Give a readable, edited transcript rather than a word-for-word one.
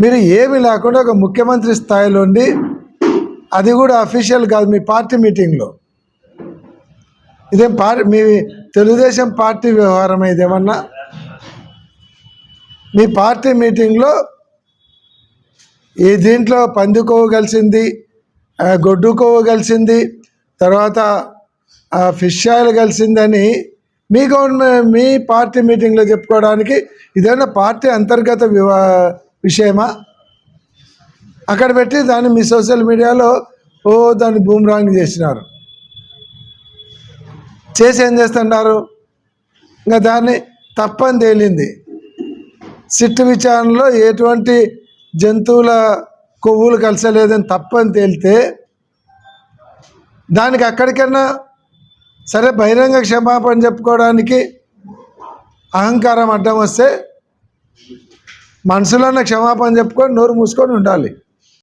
మీరు ఏమి లేకుండా ఒక ముఖ్యమంత్రి స్థాయిలో ఉండి, అది కూడా అఫీషియల్ కాదు, మీ పార్టీ మీటింగ్లో, ఇదేం మీ తెలుగుదేశం పార్టీ వ్యవహారం ఇదేమన్నా? మీ పార్టీ మీటింగ్లో ఈ దీంట్లో పంది కొవ్వు కలిసింది, గొడ్డు కొవ్వు కలిసింది, తర్వాత ఫిష్ ఆయిల్ కలిసిందని మీ గవర్నమెంట్ మీ పార్టీ మీటింగ్లో చెప్పుకోవడానికి ఇదేమన్నా పార్టీ అంతర్గత విషయమా? అక్కడ పెట్టి దాన్ని మీ సోషల్ మీడియాలో దాన్ని బూమ్రాంగ్ చేసినారు. చేసి ఏం చేస్తున్నారు? ఇంకా దాన్ని తప్పని తేలింది. సిట్టు విచారణలో ఎటువంటి జంతువుల కొవ్వులు కలిసలేదని తప్పని తేలితే దానికి అక్కడికన్నా సరే బహిరంగ క్షమాపణ చెప్పుకోవడానికి అహంకారం అడ్డం వస్తే మనసులోనే క్షమాపణ చెప్పుకొని నోరు మూసుకొని ఉండాలి.